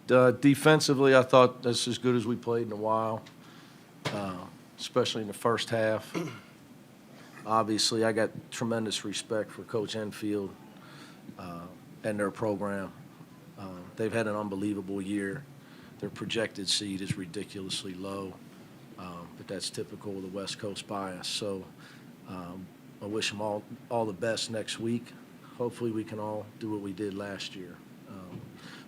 Defensively, I thought that's as good as we played in a while, especially in the first half. Obviously, I got tremendous respect for Coach Enfield and their program. They've had an unbelievable year. Their projected seed is ridiculously low, but that's typical of the West Coast bias. So I wish them all the best next week. Hopefully we can all do what we did last year.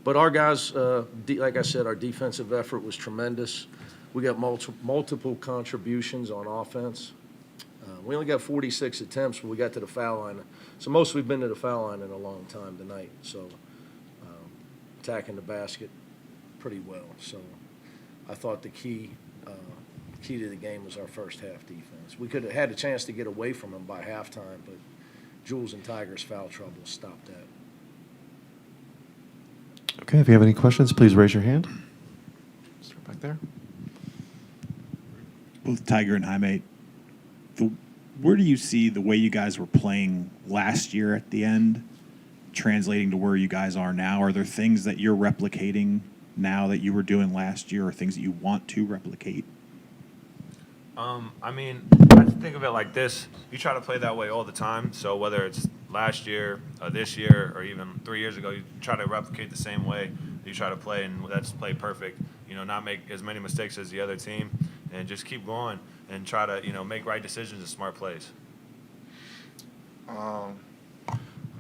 But our guys, like I said, our defensive effort was tremendous. We got multiple contributions on offense. We only got 46 attempts when we got to the foul line. So most we've been to the foul line in a long time tonight. So attacking the basket pretty well. So I thought the key to the game was our first half defense. We could have had a chance to get away from them by halftime, but Jules and Tiger's foul trouble stopped that. Okay, if you have any questions, please raise your hand. Start back there. Both Tyger and Jaime, where do you see the way you guys were playing last year at the end translating to where you guys are now? Are there things that you're replicating now that you were doing last year, or things that you want to replicate? I mean, I think of it like this. You try to play that way all the time. So whether it's last year, this year, or even 3 years ago, you try to replicate the same way. You try to play, and that's play perfect. Not make as many mistakes as the other team, and just keep going and try to, make right decisions and smart plays.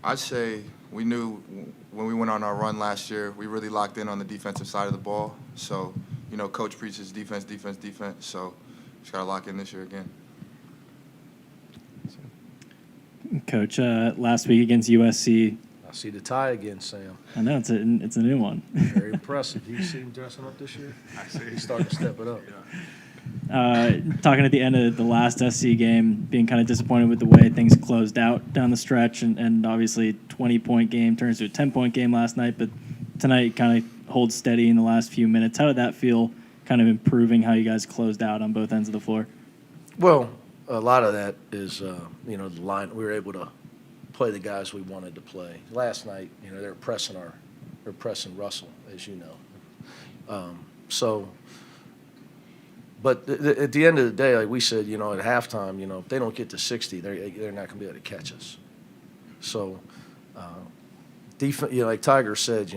I'd say we knew when we went on our run last year, we really locked in on the defensive side of the ball. So, Coach preaches defense, defense, defense. So just got to lock in this year again. Coach, last week against USC. I see the tie again, Sam. I know, it's a new one. Very impressive. You see him dressing up this year? I see. He's starting to step it up. Talking at the end of the last SC game, being kind of disappointed with the way things closed out down the stretch, and obviously 20-point game turns to a 10-point game last night, but tonight kind of holds steady in the last few minutes. How did that feel, kind of improving how you guys closed out on both ends of the floor? Well, a lot of that is, the line. We were able to play the guys we wanted to play. Last night, they're pressing Russell, as you know. But at the end of the day, like we said, at halftime, if they don't get to 60, they're not going to be able to catch us. So, like Tiger said,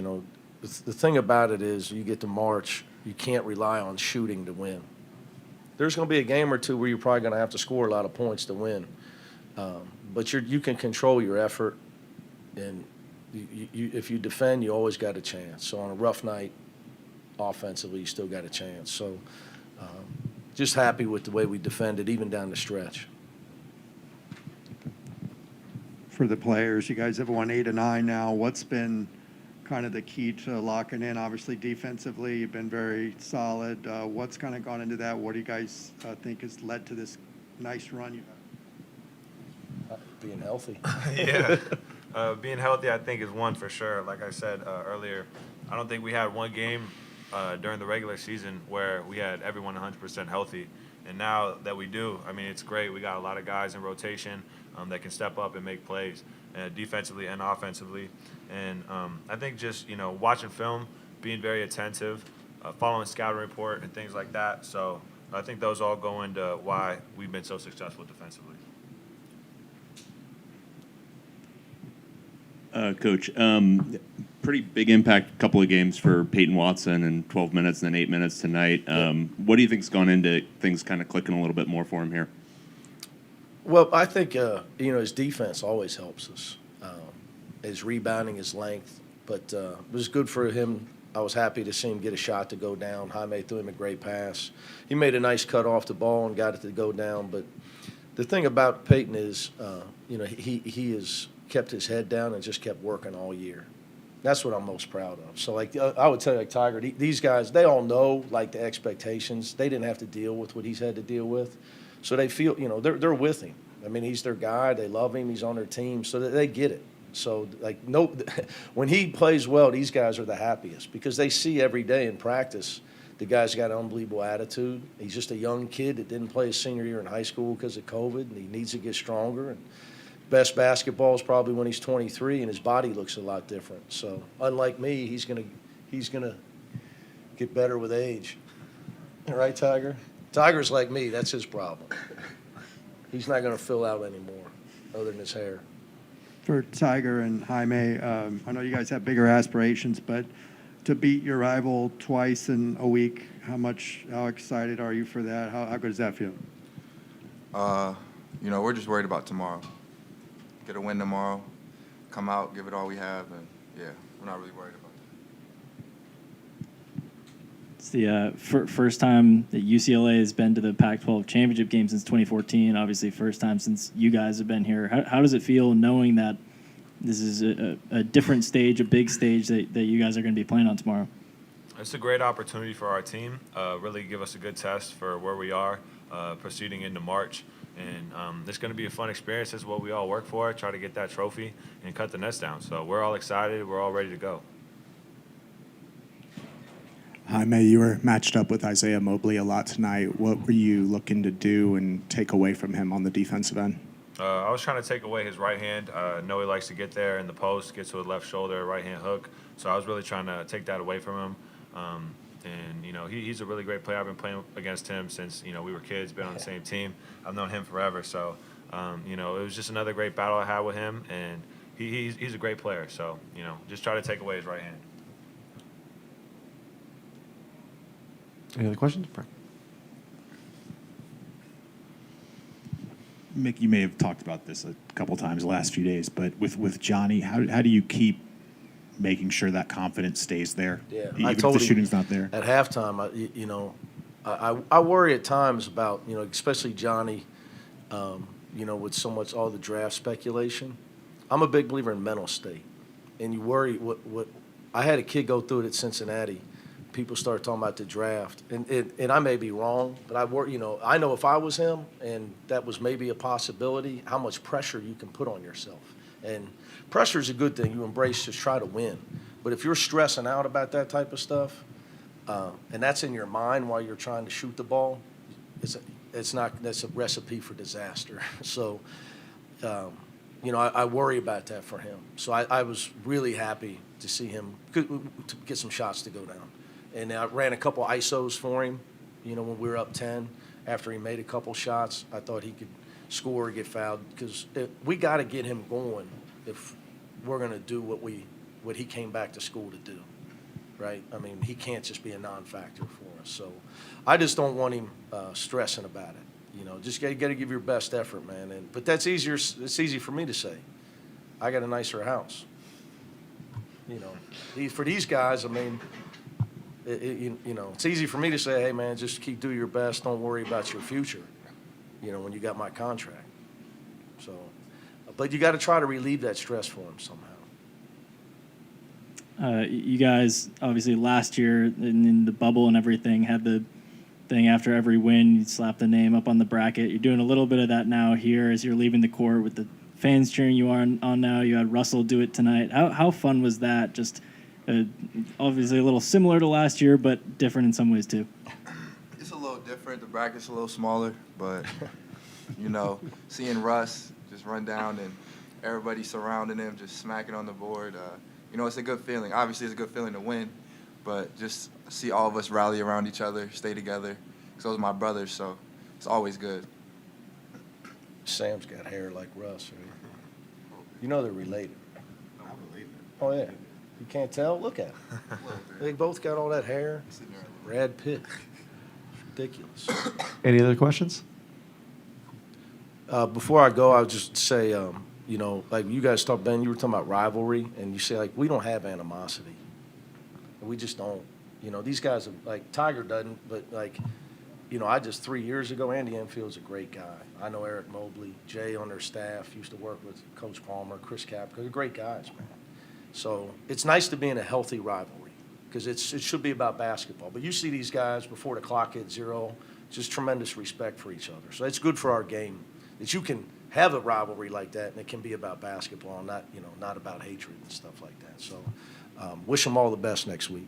the thing about it is you get to March, you can't rely on shooting to win. There's going to be a game or two where you're probably going to have to score a lot of points to win. But you can control your effort, and if you defend, you always got a chance. So on a rough night, offensively, you still got a chance. So just happy with the way we defended, even down the stretch. For the players, you guys have won 8 of 9 now. What's been kind of the key to locking in? Obviously, defensively, you've been very solid. What's kind of gone into that? What do you guys think has led to this nice run you have? Being healthy. Yeah. Being healthy, I think, is one for sure. Like I said earlier, I don't think we had one game during the regular season where we had everyone 100% healthy. And now that we do, I mean, it's great. We got a lot of guys in rotation that can step up and make plays defensively and offensively. And I think just, watching film, being very attentive, following scouting report and things like that. So I think those all go into why we've been so successful defensively. Coach, pretty big impact couple of games for Peyton Watson in 12 minutes and then 8 minutes tonight. What do you think's gone into things kind of clicking a little bit more for him here? Well, I think, his defense always helps us. His rebounding, his length. But it was good for him. I was happy to see him get a shot to go down. Jaime threw him a great pass. He made a nice cut off the ball and got it to go down. But the thing about Peyton is, he has kept his head down and just kept working all year. That's what I'm most proud of. So, I would tell you, Tiger, these guys, they all know, the expectations. They didn't have to deal with what he's had to deal with. So they feel, they're with him. I mean, he's their guy. They love him. He's on their team. So they get it. So, when he plays well, these guys are the happiest because they see every day in practice the guy's got an unbelievable attitude. He's just a young kid that didn't play his senior year in high school because of COVID, and he needs to get stronger. And best basketball is probably when he's 23, and his body looks a lot different. So, unlike me, he's gonna get better with age. Right, Tiger? Tiger's like me. That's his problem. He's not going to fill out anymore other than his hair. For Tiger and Jaime, I know you guys have bigger aspirations, but to beat your rival twice in a week, how excited are you for that? How good does that feel? We're just worried about tomorrow. Get a win tomorrow, come out, give it all we have, and yeah, we're not really worried about that. It's the first time that UCLA has been to the Pac-12 championship game since 2014. Obviously, first time since you guys have been here. How does it feel knowing that this is a different stage, a big stage that you guys are going to be playing on tomorrow? It's a great opportunity for our team. Really give us a good test for where we are proceeding into March. And it's going to be a fun experience. This is what we all work for, try to get that trophy and cut the nets down. So we're all excited. We're all ready to go. Jaime, you were matched up with Isaiah Mobley a lot tonight. What were you looking to do and take away from him on the defensive end? I was trying to take away his right hand. I know he likes to get there in the post, get to his left shoulder, right hand hook. So I was really trying to take that away from him. He's a really great player. I've been playing against him since, we were kids, been on the same team. I've known him forever. So, it was just another great battle I had with him. And he's a great player. So, just try to take away his right hand. Any other questions? Brian? Mick, you may have talked about this a couple times the last few days, but with Johnny, how do you keep making sure that confidence stays there, Yeah, even I if told the him shooting's not there? At halftime, I worry at times about, especially Johnny, with so much all the draft speculation. I'm a big believer in mental state, and you worry what I had a kid go through it at Cincinnati. People started talking about the draft, and I may be wrong, but I know if I was him, and that was maybe a possibility, how much pressure you can put on yourself. And pressure is a good thing. You embrace, just try to win. But if you're stressing out about that type of stuff, and that's in your mind while you're trying to shoot the ball, that's a recipe for disaster. So, I worry about that for him. So I was really happy to see him to get some shots to go down. And I ran a couple ISOs for him, when we were up 10. After he made a couple shots, I thought he could score or get fouled because we got to get him going if we're going to do what he came back to school to do, right? I mean, he can't just be a non-factor for us. So I just don't want him stressing about it. Just got to give your best effort, man. But that's easier. It's easy for me to say. I got a nicer house. For these guys, I mean. It's easy for me to say, hey, man, just do your best. Don't worry about your future, when you got my contract. So, but you got to try to relieve that stress for him somehow. You guys, obviously, last year in the bubble and everything, had the thing after every win, you slap the name up on the bracket. You're doing a little bit of that now here as you're leaving the court with the fans cheering you on now. You had Russell do it tonight. How fun was that? Just obviously a little similar to last year, but different in some ways too. It's a little different. The bracket's a little smaller, but, seeing Russ just run down and everybody surrounding him, just smacking on the board, it's a good feeling. Obviously, it's a good feeling to win, but just see all of us rally around each other, stay together. Because those are my brothers, so it's always good. Sam's got hair like Russ. Right? They're related. I believe it. Oh, yeah. You can't tell? Look at them. They both got all that hair. Brad Pitt. It's ridiculous. Any other questions? Before I go, I'll just say, like you guys talked, Ben, you were talking about rivalry, and you say, like, we don't have animosity. We just don't. These guys, Tiger doesn't, but, I just 3 years ago, Andy Enfield's a great guy. I know Eric Mobley, Jay on their staff, used to work with Coach Palmer, Chris Capco. They're great guys, man. So it's nice to be in a healthy rivalry because it should be about basketball. But you see these guys before the clock hits 0, just tremendous respect for each other. So it's good for our game that you can have a rivalry like that and it can be about basketball and not about hatred and stuff like that. So wish them all the best next week.